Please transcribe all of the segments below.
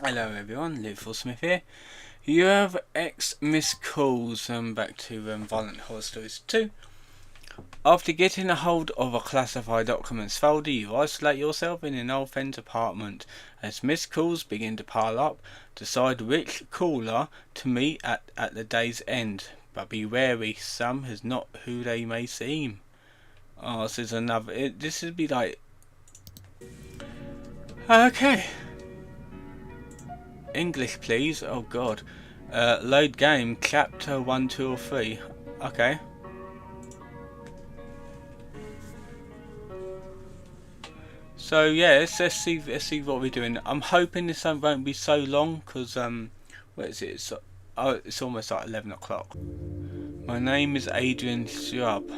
Hello everyone, Liverpool Smith here. You have X missed calls back to Violent Horror Stories 2. After getting a hold of a classified documents folder, you isolate yourself in an old friend's apartment. As missed calls begin to pile up, decide which caller to meet at the day's end. But be wary, some is not who they may seem. Oh, this is another. This would be like. Okay. English, please. Oh God. Load game. Chapter 1, 2, or 3. Okay. So yeah, let's see what we're doing. I'm hoping this one won't be so long because what is it? It's almost like 11 o'clock. My name is Adrian Shrub.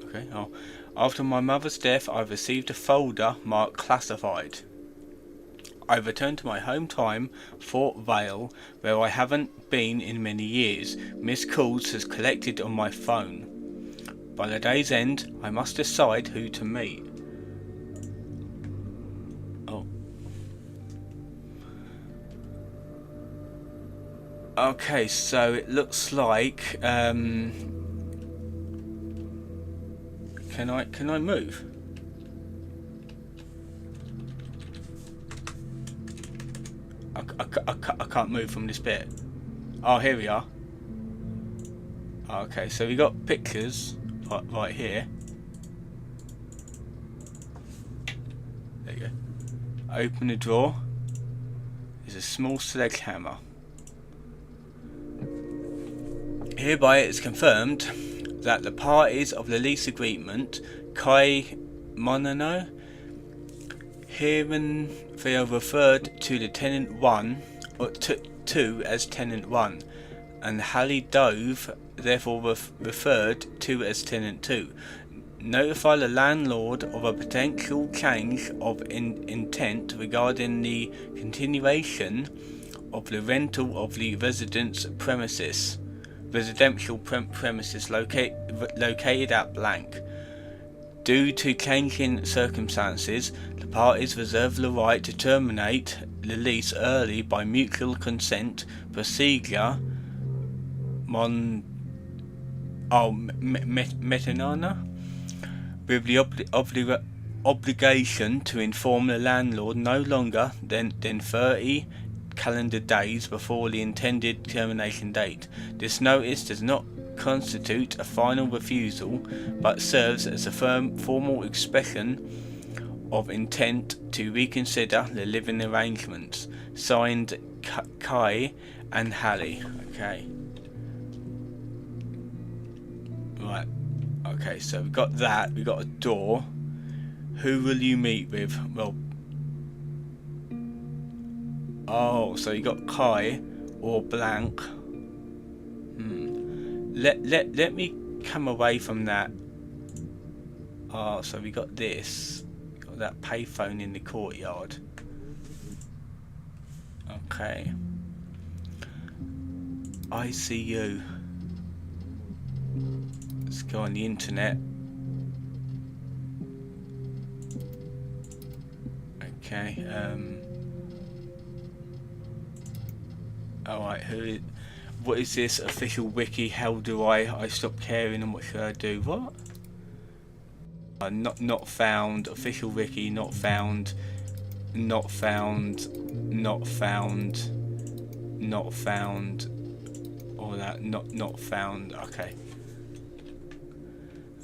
Okay. Oh, after my mother's death, I received a folder marked classified. I returned to my hometown, Fort Vale, where I haven't been in many years. Missed calls has collected on my phone. By the day's end, I must decide who to meet. Oh. Okay, so it looks like can I move? I can't move from this bit. Oh, here we are. Okay, so we got pictures right here. There you go. Open the drawer. There's a small sledgehammer. Hereby it is confirmed that the parties of the lease agreement, Kai Monano, herein they are referred to the tenant 1 or to as tenant 1, and Hallie Dove therefore referred to as tenant 2. Notify the landlord of a potential change of intent regarding the continuation of the rental of the residential premises located at blank. Due to changing circumstances, the parties reserve the right to terminate the lease early by mutual consent procedure metanana, with the obligation to inform the landlord no longer than 30 calendar days before the intended termination date. This notice does not constitute a final refusal, but serves as a formal expression of intent to reconsider the living arrangements. Signed, Kai and Hallie. Okay. Right. Okay, so we've got that. We've got a door. Who will you meet with? Well, oh, so you got Kai or blank. Let me come away from that. Oh, so we got this. Got that payphone in the courtyard. Okay. I see you. Let's go on the internet. Okay. Alright, what is this official wiki? How do I stop caring and what should I do? What? Not found. Official wiki not found. Not found. Not found. Not found. All that not found. Okay.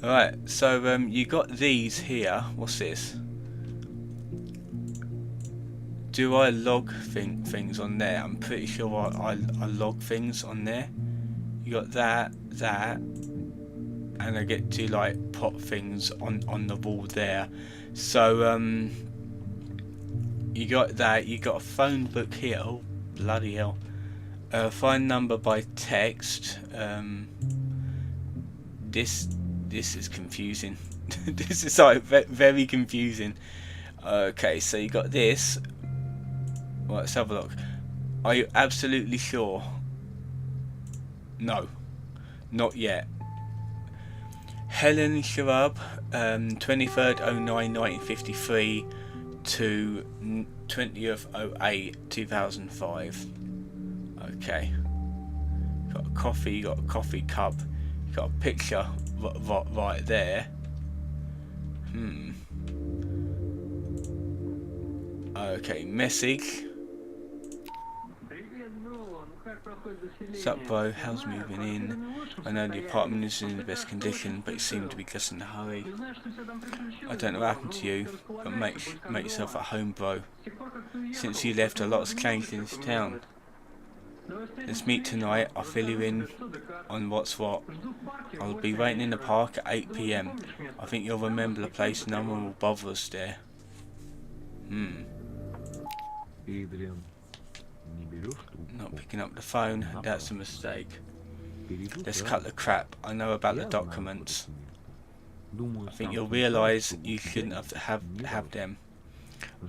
Alright, so you got these here. What's this? Do I log things on there? I'm pretty sure I log things on there. You got that, and I get to like put things on the wall there. So you got that. You got a phone book here. Oh bloody hell! Find number by text. This is confusing. This is like very confusing. Okay, so you got this. Well, let's have a look. Are you absolutely sure? No, not yet. Helen Sharab, 23rd 09 1953 to 20th 08 2005. Okay. Got a coffee, got a coffee cup, got a picture right there. Okay, message. Sup bro, how's moving in? I know the apartment isn't in the best condition, but you seem to be just in a hurry. I don't know what happened to you, but make yourself at home bro. Since you left, a lot's changed in this town. Let's meet tonight, I'll fill you in on what's what. I'll be waiting in the park at 8 PM. I think you'll remember the place, no one will bother us there. Not picking up the phone, that's a mistake. Let's cut the crap, I know about the documents. I think you'll realise you shouldn't have them.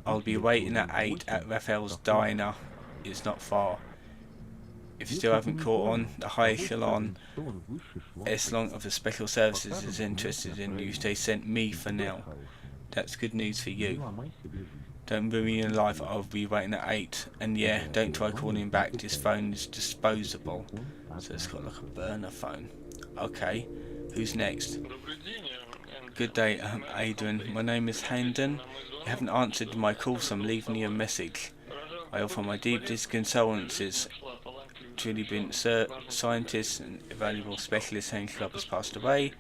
I'll be waiting at 8 at Raphael's Diner, it's not far. If you still haven't caught on, the high echelon echelon of the special services is interested in you. They sent me for now. That's good news for you. Don't ruin your life, I'll be waiting at 8. And yeah, don't try calling back, this phone is disposable. So it's got like a burner phone. Okay, who's next? Good day, Adrian. My name is Hendon. You haven't answered my call, so I'm leaving you a message. I offer my deepest condolences. Truly brilliant scientist and valuable specialist Henry Club has passed away.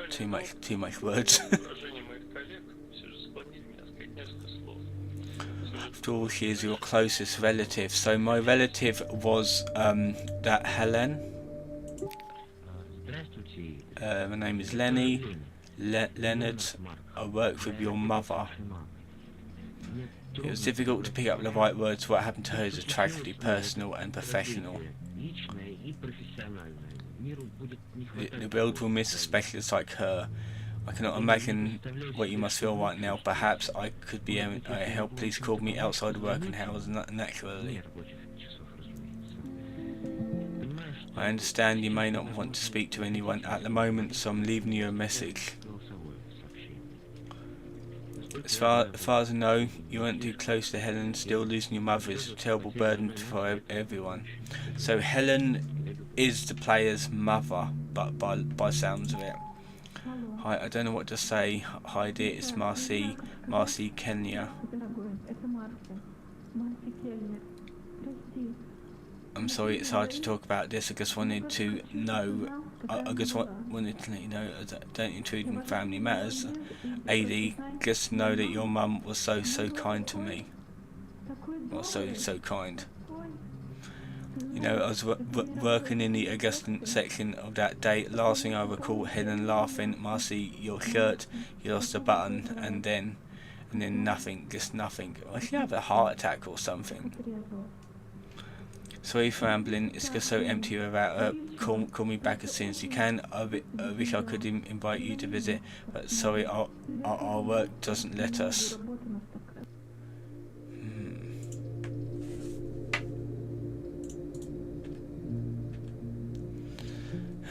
Too much words. After all, she is your closest relative. So my relative was that Helen. My name is Lenny. Leonard. I work with your mother. It was difficult to pick up the right words. What happened to her is a tragedy, personal and professional. The world will miss a specialist like her. I cannot imagine what you must feel right now. Perhaps I could be a help. Please call me outside working hours naturally. I understand you may not want to speak to anyone at the moment, so I'm leaving you a message. As far as I know, you weren't too close to Helen. Still losing your mother is a terrible burden for everyone. So Helen is the player's mother, but by sounds of it. Hi, I don't know what to say. Hi dear, it's Marcy Kenya. I'm sorry it's hard to talk about this. I just wanted to know. I just wanted to let you know that don't intrude in family matters. AD, just know that your mum was so kind to me. Well, so kind. You know, I was working in the Augustin section of that day. Last thing I recall, Helen laughing. Marcy, your shirt, you lost a button, and then nothing, just nothing. I should have a heart attack or something. Sorry for rambling, it's just so empty without her. Call me back as soon as you can. I wish I could invite you to visit, but sorry, our work doesn't let us.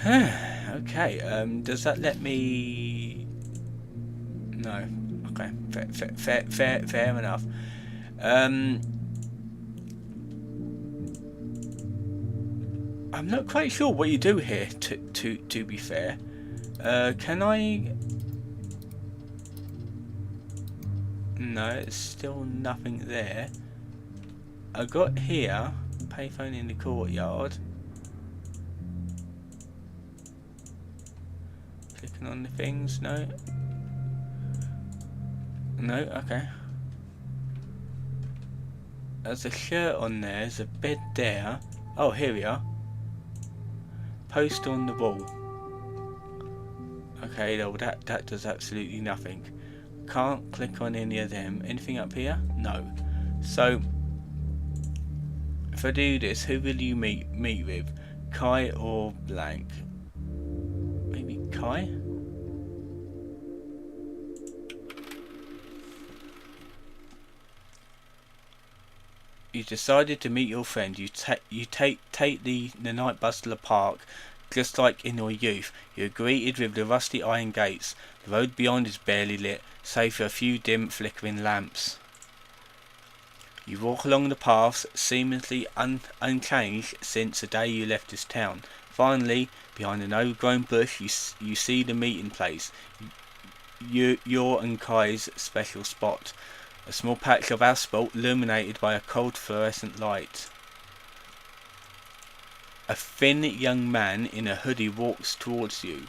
Okay, does that let me... No. Okay, fair enough. I'm not quite sure what you do here, to be fair. Can I... No, it's still nothing there. I got here, payphone in the courtyard. Clicking on the things, no. No, okay. There's a shirt on there, there's a bed there. Oh, here we are. Post on the wall. Okay, well that does absolutely nothing. Can't click on any of them. Anything up here? No. So if I do this, who will you meet with? Kai or blank? Maybe Kai? You decided to meet your friend. You take the night bus to the park. just like in your youth, you are greeted with the rusty iron gates. The road beyond is barely lit, save for a few dim flickering lamps. You walk along the paths, seemingly unchanged since the day you left this town. Finally, behind an overgrown bush, you see the meeting place. Your and Kai's special spot. A small patch of asphalt illuminated by a cold fluorescent light. A thin young man in a hoodie walks towards you.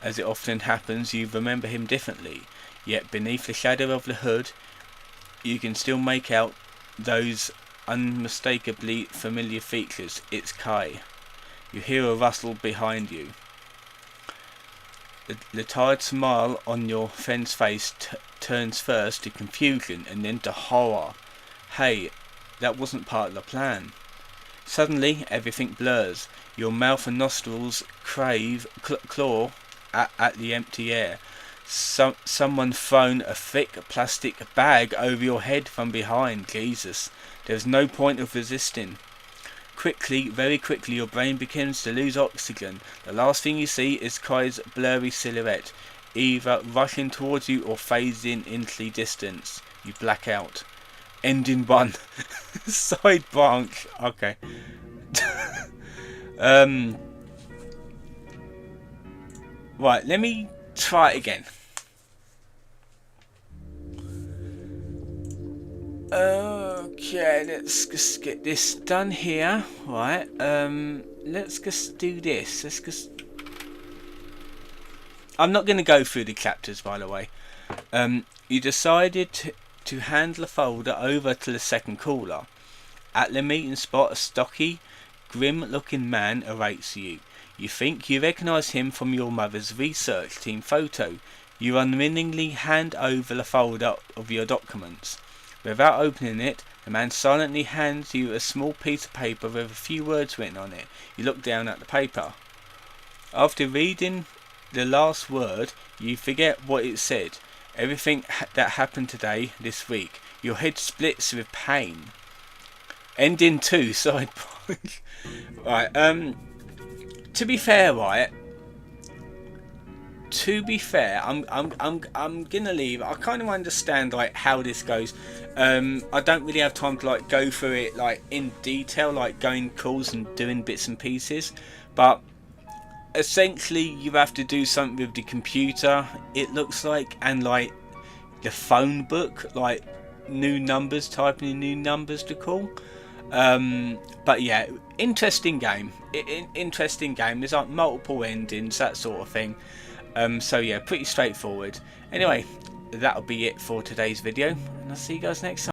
As it often happens, you remember him differently. Yet beneath the shadow of the hood, you can still make out those unmistakably familiar features. It's Kai. You hear a rustle behind you. The tired smile on your friend's face turns first to confusion and then to horror. Hey, that wasn't part of the plan. Suddenly, everything blurs. Your mouth and nostrils claw at the empty air. Someone thrown a thick plastic bag over your head from behind. Jesus, there's no point of resisting. Quickly, very quickly, your brain begins to lose oxygen. The last thing you see is Kai's blurry silhouette, either rushing towards you or phasing into the distance. You black out. Ending 1. Side branch. Okay. Right, let me try it again. Okay, let's just get this done here. Right, let's just do this. Let's just... I'm not going to go through the chapters, by the way. You decided to hand the folder over to the second caller. At the meeting spot, a stocky, grim-looking man awaits you. You think you recognise him from your mother's research team photo. You unwillingly hand over the folder of your documents. Without opening it, the man silently hands you a small piece of paper with a few words written on it. You look down at the paper. After reading the last word, you forget what it said. Everything that happened today, this week. Your head splits with pain. Ending 2, side branch. Right, to be fair, right. To be fair, I'm gonna leave. I kind of understand like how this goes. I don't really have time to like go through it like in detail, like going calls and doing bits and pieces. But essentially, you have to do something with the computer. It looks like, and like the phone book, like new numbers, typing in new numbers to call. But yeah, interesting game. Interesting game. There's like multiple endings, that sort of thing. So yeah, pretty straightforward. Anyway, that'll be it for today's video, and I'll see you guys next time.